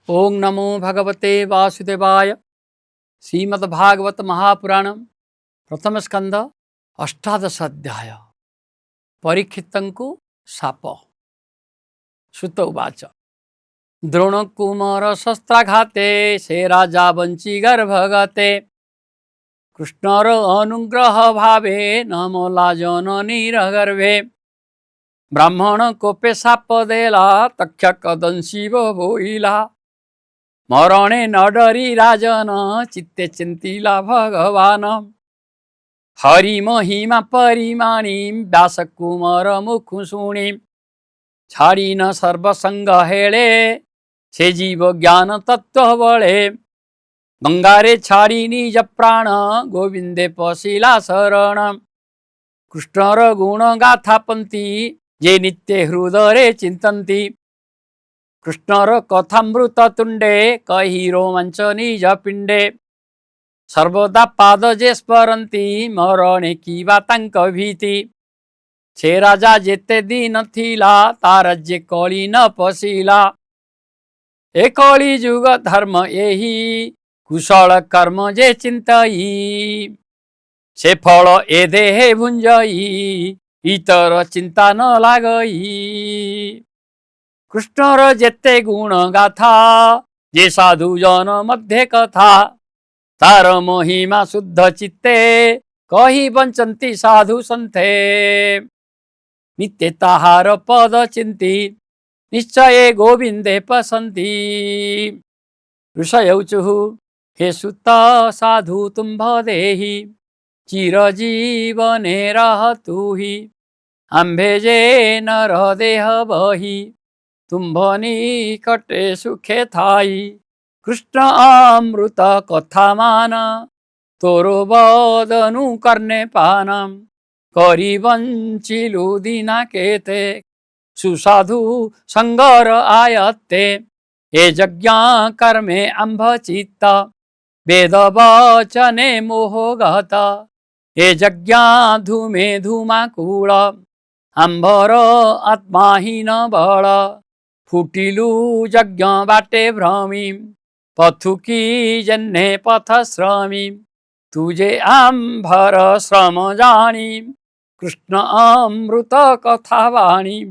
ओं नमो भगवते वासुदेवाय। श्रीमद्भागवत महापुराण प्रथम स्कंद अष्टादश अध्याय। परीक्षितंकु शाप। श्रुत उवाच द्रोणकुमार शस्त्राघाते से राजा वंची गर्भगते कृष्णर अनुग्रह भावे नमला जननी गर्भे ब्राह्मण कोपे शाप देला तक्षक दंशिव बोइला मरणे न डरी राजन चित्ते चिंतिला भगवान हरि महिमा परिमाणी व्यास कुमार मुखु शुणी छाड़ी न सर्वसंग हेले से जीव ज्ञान तत्व बळे बंगारे छाड़ी निज प्राण गोविंदे पशिला शरण कृष्णर गुण गाथा पंती जे नित्य हृदये चिंतन्ति कृष्णर कथामृत तुंडे कही रोमांच निज पिंडे सर्वदा पाद जे स्मरती मरणे की बातांक भीति छे राजा जेते दिन थिला तारज्य कली न पशिला ए कली जुग धर्म एही कुशल कर्म जे चिंतई से फल ए देहे भुंजई इतर चिंता न लागई कृष्णर जेते गुण गाथा जे साधु जन मध्य कथा तार महिमा शुद्ध चित्ते कही बंचंती साधु संथे नित्य ताहार पद चिंती निश्चय गोविंदे पसंती ऋषयौचुः हे सुत साधु तुम्भ देहि चिरजीवने रहतु हि आम्भेजे नर देह बहि तुम्भनी कटे सुखे थाई कृष्ण अमृत कथा मान तोरो बदनु करने पानम करी वंचिलु दीना केते सुसाधु संगर आयत्ते हे यज्ञ कर्मे अंभ चित्त वेद वचने मोहगत हे यज्ञ धूमे धूमाकूल अंबर आत्माहीन बळ फुटिलु यज्ञ बाटे भ्रमी पथुकी जन्हे पथ श्रमी तुझे आंभर श्रम जाणी कृष्ण अमृत कथा वाणी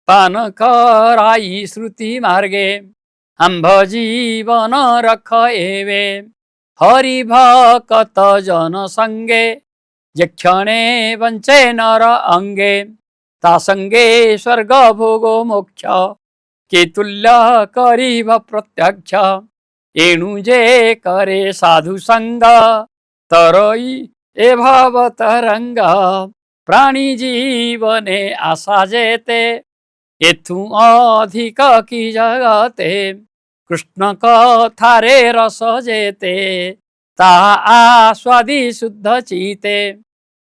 पान कराई श्रुति मार्गे आंभ जीवन रख एवे हरि भक्त जन संगे यक्षणे वंचे नर अंगे ता संगे स्वर्ग भोगो मोक्ष के तुल्य करीब प्रत्यक्ष एणु जे करे साधु संग तरई ए भव तरंग प्राणी जीवने आशा जेते एथु अधिक की जगते कृष्ण कथारे रस जेते ताहा आस्वादी शुद्ध चिते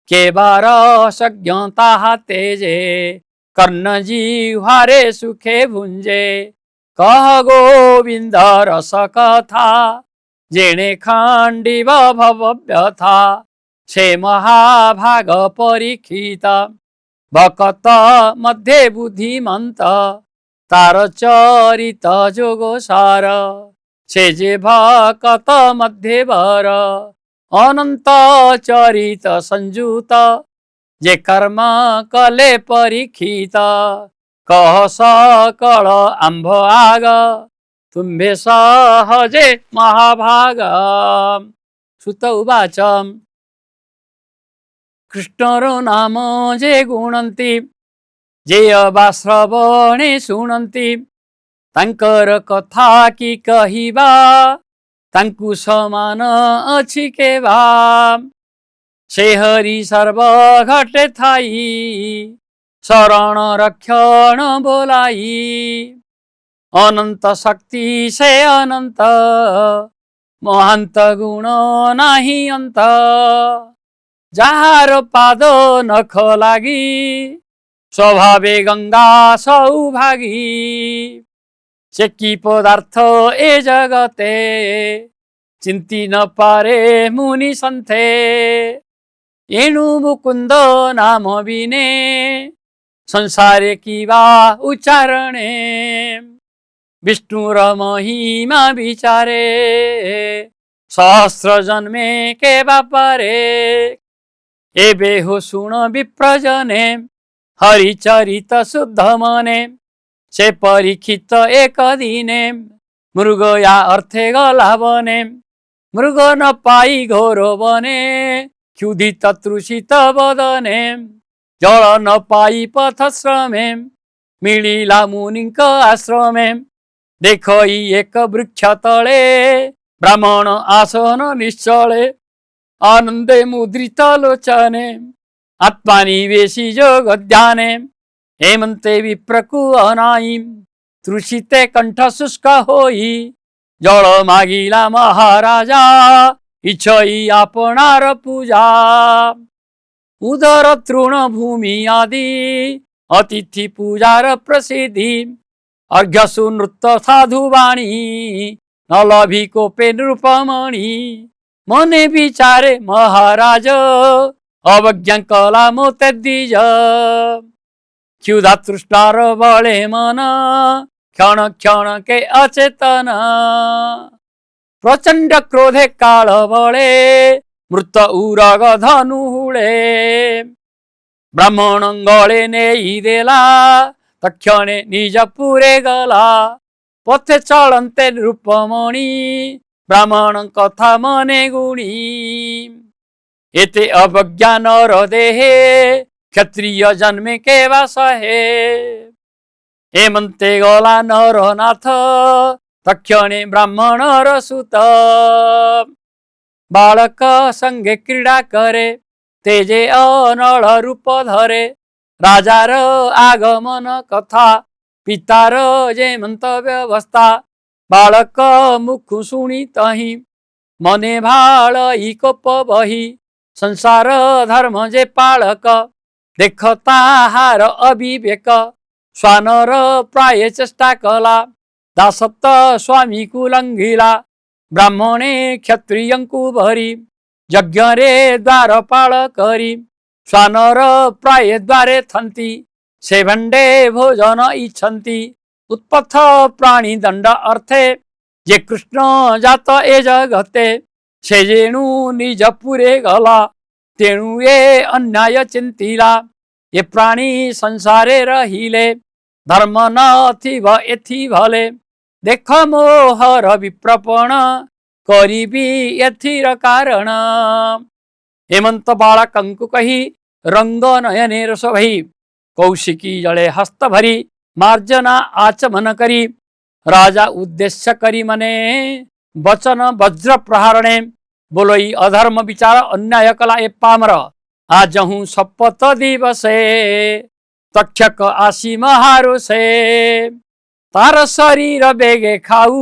के बार सज्ञता तेजे कर्ण जिह्वारे सुखे भुंजे कह गोविंद रस कथा जेणे खांडिव भव व्यथा छे महाभाग परीक्षित भक्त मध्ये बुद्धिमंत तार चरित जोगो सार छे जे भक्त मध्ये बर अनंत चरित संजुत जे कर्म कले परीक्षित कह सकल आंभ आग तुम्भे सहजे महाभाग सुत उवाच कृष्णरो नाम जे गुणंती जे अबा श्रवणे शुणंती तांकर कथा की कहिबा तांकु समान अछि केवा से हरि सर्व घटे थाई शरण रक्षण बोलाई अनंत शक्ति से अनंत महांत गुण नाही अंत जार पाद नख लागी स्वभावे गंगा सौभागी से की पदार्थ ए जगते चिंती न पारे मुनि संथे एणु मुकुंद नाम बिने संसारे की वा उच्चारणे विष्णुर महिमा विचारे सहस्र जन्मे के बापरे एबे हो सुण विप्रजने हरिचरित शुद्ध मने से परीक्षित एक दिने मृग या अर्थे गला बने मृग न पाई घोर बने क्षुधित तृषित बदने जल न पाई पथ श्रमे मिलिला मुनिक आश्रमे देखई एक वृक्ष तले ब्राह्मण आसन निश्चले आनंदे मुद्रित लोचने आत्मानिवेशी जोग ध्याने हेमंते विप्रकु अनाई तृषिते कंठ शुष्क होई जल मागिला महाराजा इच्छई आपणार पूजा उदर तृण भूमि आदि अतिथि पूजार प्रसिद्धि अर्घ्यसु नृत्य साधुवाणी न लभी कोपे नृपमणि मने विचारे महाराज अवज्ञा कला मोते द्विज क्षुधा तृष्णार बळे मन क्षण क्षण के अचेतन प्रचंड क्रोधे काल बळे मृत उरग धनु हुळे ब्राह्मण गळे नेई देला तक्षणे निज पुरे गला पथे चलन्ते रूपमणि ब्राह्मण कथा मने गुणी एते अवज्ञा नर देहे क्षत्रिय जन्मे के वासहे हेमंते गला नरनाथ तक्षणे ब्राह्मणर सुत बालक संगे क्रीडा करे तेजे अनळ रूप धरे राजार आगमन कथा पितार जेमंत व्यवस्था बालक मुख शुणी तही मने भाळ कोप बही संसार धर्म जे पाळक देखता हार अविवेक स्वानर प्राय चेष्टा कला दासत्व स्वामी कुलंघिला ब्राह्मणे क्षत्रियंकु भरी यज्ञ रे द्वारपाळ करी स्वानर प्राय द्वारे थंती सेवंडे भोजन इच्छन्ति उत्पथ प्राणी दंड अर्थे जे कृष्ण जात ए जगते से जेणु निज पुरे गला तेणु ये अन्याय चिंतिला ये प्राणी संसारे रहिले धर्म न थिव एथि भले देख मोहर विप्रपण करीबी एथिर कारण हेमंत बाला कंकु कही रंग नयने रस भई कौशिकी जले हस्त भरी मार्जना आचमन करी राजा उद्देश्य करी मने वचन वज्र प्रहारणे बोलोई अधर्म विचार अन्याय कला ए पामर आज हूँ शपथ दिवसे तक्षक आसी महारोषे तार शरीर बेगे खाऊ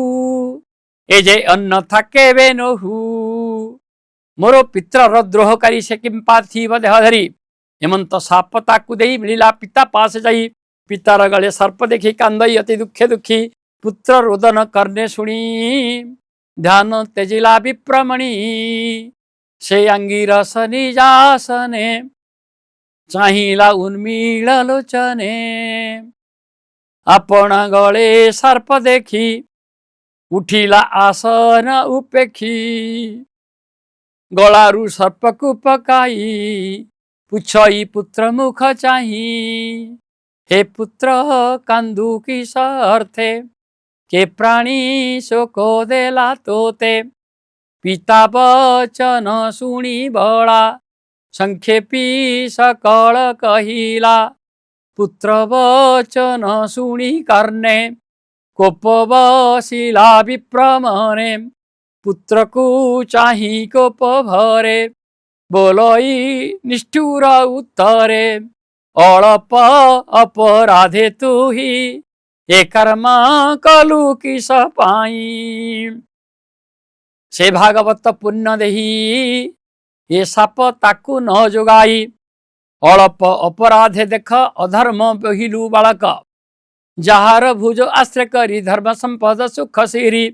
ए जे अन्न थाके बेनहु मोर पितर द्रोहकारी से किम पार्थिव देह धरी हेमंत साप ताकू देई मिलिला पिता पास जाई पितार गले सर्प देखी कांदई अति दुखे दुखी पुत्र रोदन करने शुणी ध्यान तेजिला विप्रमणि से अंगिरस निजासने चाहिला उन्मील लोचने आपण गले सर्प देखी उठिला आसन उपेक्षी गलारू सर्पकु पकाई पुछई पुत्र मुख चाही हे पुत्र कांदू किस अर्थे के प्राणी शोक देला तोते पिता वचन शुणी बळा संक्षेपी सकळ कहिला पुत्र वचन शुणी करने कोप बसिला विप्रमने पुत्र को चाही कोप भरे बोलोई निष्ठुर उत्तरे अळप अपराधे तू ही ए कर्म कलु किस पाई से भागवत पुण्य देही ये साप ताकू न जोगाई अळप अपराधे देख अधर्म बहिलु बालक जार भुज आश्रय करी धर्म संपद सुख सिरी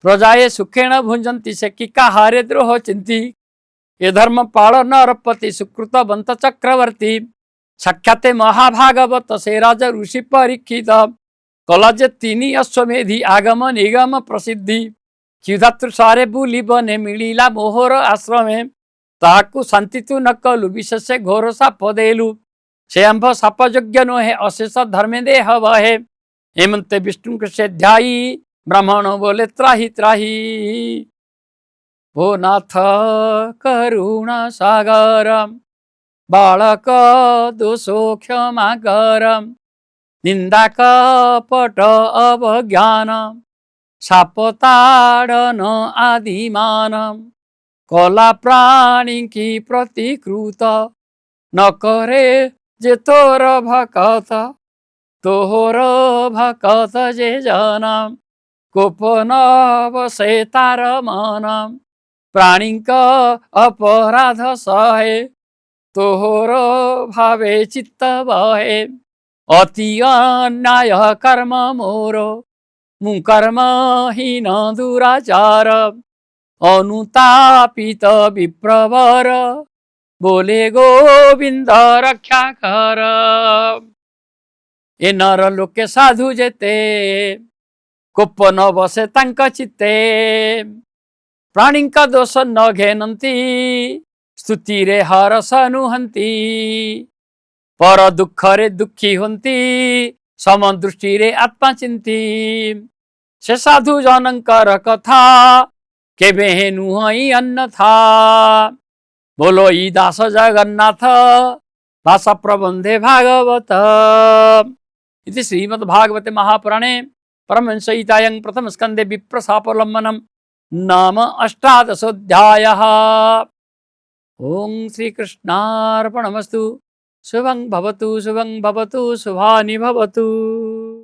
प्रजाए सुखेण भुंजंती से कि काहारे द्रोह चिंती ये धर्म पाल नरपति सुकृत बंत चक्रवर्ती साक्षाते महाभागवत से राज ऋषि परीक्षित कला जे तिनी अश्वमेधी आगम निगम प्रसिद्धि क्षुधातृ सारे बुली बने मिलिला मोहर आश्रमे ताकू शांति तु न कलु विशेष घोर साप देलु से आंभ साप योग्य नोहे अशेष धर्मे देह बहे हेमंते विष्णु से ध्यायी ब्राह्मण बोले त्राही त्राही ओ नाथ करुणा सागर बालक दोषो क्षमा कर निंदा कपट अवज्ञान साप ताड़न आदिमान कला प्राणी की प्रतिकृत न करे जे तोर भकत तोहर भकत जे जना कोपन बसे तार मन प्राणी अपराध सहे तोहर भावे चित्त बहे अति अन्याय कर्म मोर मु कर्महीन दुराचार अनुतापित विप्रवर बोले गोविंद रक्षा कर ए नर लोके साधु जेते कोप न बसे तांक चित्ते प्राणी का दोष न घेनती स्तुति रे हरस नुहंती पर दुख रे दुखी होती सम दृष्टि रे आत्मा चिंती से साधु जनकर कथा केबे नुहई अन्यथा बोलो ई दास जगन्नाथ भाषा प्रबंधे भागवत इति श्रीमद्भागवते महापुराणे परमहंसगीतायां प्रथम स्कंदे विप्रशापोल्लंघनम नाम अष्टादशोऽध्यायः। ओं श्री कृष्णार्पणमस्तु। शुभं भवतु शुभानि भवतु।